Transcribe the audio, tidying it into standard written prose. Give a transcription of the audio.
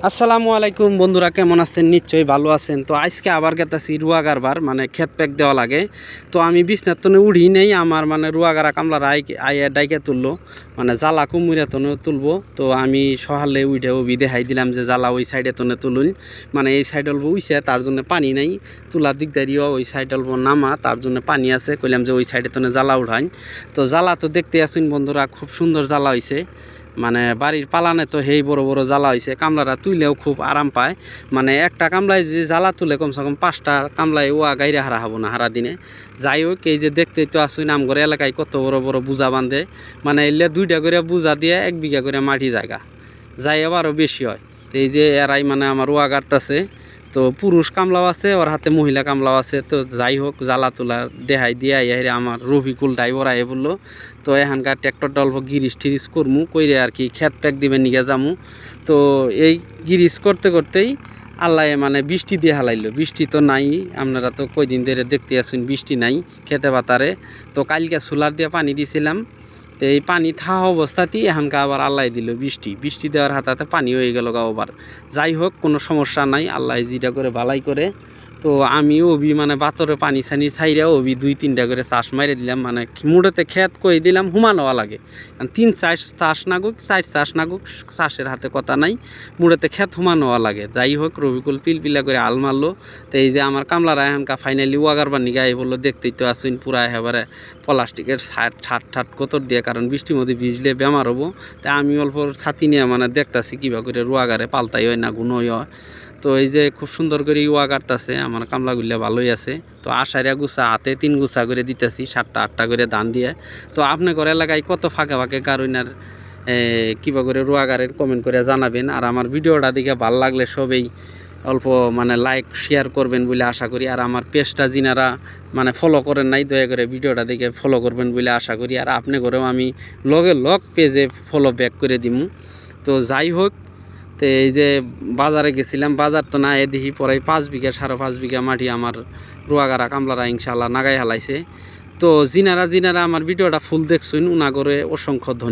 আসসালামু আলাইকুম বন্ধুরা, কেমন আছেন? নিশ্চয়ই ভালো আছেন। তো আজকে আবার গেতাছি রুয়াগারবার মানে ক্ষেত প্যাক দেওয়া লাগে। তো আমি বিছনার তনে উড়ি নেই, আমার মানে রুয়াগারা কামলারা আইয়া ডাইকে তুললো, মানে জ্বালা কুমুরে তনে তুলবো। তো আমি সহালে উঠে ওবি দেখাই দিলাম যে জ্বালা ওই সাইডে তনে তুলুন, মানে এই সাইড অল্প উইছে তার জন্য পানি নাই, তুলার দিকদারিও ওই সাইড অল্প নামা তার জন্য পানি আছে। কইলাম যে ওই সাইডে তনে জ্বালা উঠাইন। তো জ্বালা তো দেখতে আসুন বন্ধুরা, খুব সুন্দর জ্বালা হয়েছে। মানে বাড়ির পালানে তো হেই বড় বড় জ্বালা হয়েছে, কামলারা তুইলেও খুব আরাম পায়। মানে একটা কামলায় যে জ্বালা তুলে কমসে কম 5টা কামলায় ওয়া গাইরে হারা হবো না হারা দিনে। যাই হোক, এই যে দেখতেই তো আসুন নামঘর এলাকায় কত বড় বড় বুজা বাঁধে, মানে এলে 2টা করে বুজা দিয়ে 1 বিঘা করে মাটি জায়গা যাই আবারও বেশি হয়। তো এই যে এরাই মানে আমার ওয়া গাড়তাছে। তো পুরুষ কামলাও আছে, ওর হাতে মহিলা কামলাও আছে। তো যাই হোক, জ্বালা তোলা দেহাই দিয়ে আইয়া আমার রফিকুল ড্রাইভার আইয়ে বললো। তো এখানকার ট্র্যাক্টরটা অল্প গিরিস টিরিস করমু কইরে আর কি ক্ষেত প্যাক দিবেন নিয়ে যামু। তো এই গিরিস করতে করতেই আল্লাহ মানে বৃষ্টি দিয়ে হালাইলো। বৃষ্টি তো নাই, আপনারা তো কয়দিন ধরে দেখতে আসুন বৃষ্টি নাই খেতে পাতারে। তো কালকে সোলার দিয়ে পানি দিয়েছিলাম, তো এই পানি থাকা অবস্থাতেই এখানকার আবার আল্লাহ দিল বৃষ্টি। বৃষ্টি দেওয়ার হাতাতে পানি হয়ে গেল গা ওবার। যাই হোক, কোনো সমস্যা নাই, আল্লাহ যেটা করে ভালাই করে। তো আমি ওবি মানে বাতরে পানি ছানি ছাইরা ওবি 2-3টা করে চাষ মারে দিলাম, মানে মুড়েতে ক্ষেত কই দিলাম হুমানোয়া লাগে। 3-4 চাষ নাগুক 4 চাষ নাগুক চাষের হাতে কথা নাই, মুড়েতে ক্ষেত হুমানোয়া লাগে। যাই হোক, রবিকুল পিলপিলা করে আল মারলো। তো এই যে আমার কামলারা এখানকার ফাইনালি ওয়াগারবার নিয়ে গায়ে বললো, দেখতেই তো আসুন পুরা একেবারে প্লাস্টিকের ঠাট ঠাট কোতর দিয়ে, কারণ বৃষ্টির মধ্যে ভিজলে বেমার হবো। তাই আমি অল্প ছাতি নিয়ে মানে দেখতাছি কীভাবে করে রুয়াগারে পাল্টাই হয় না গুণই হয়। তো এই যে খুব সুন্দর করে ওয়া কাটতেছে, আমার কামলাগুলা ভালোই আছে। তো আষাঢ়িয়া গুছা হাতে 3 গুছা করে দিতেছি, 7টা 8টা করে ধান দিয়ে। তো আপনি ঘর এলাকায় কত ফাঁকে ফাঁকে কারণার কীভাবে করে রুয়াগারের কমেন্ট করে জানাবেন। আর আমার ভিডিওটা দিকে ভালো লাগলে সবেই অল্প মানে লাইক শেয়ার করবেন বলে আশা করি। আর আমার পেজটা যিনারা মানে ফলো করেন নাই, দয়া করে ভিডিওটা দেখে ফলো করবেন বলে আশা করি। আর আপনি ঘরেও আমি লগ পেজে ফলো ব্যাক করে দিমু। তো যাই হোক, তো এই যে বাজারে গেছিলাম, বাজার তো না এ দেখি পরে 5 বিঘা 5.5 বিঘা মাটি আমার রুয়াগারা কামলারা ইনশাল্লাহ নাগাই হালাইছে। তো যিনারা আমার ভিডিওটা ফুল দেখছুন উনাগরে অসংখ্য ধন্যবাদ।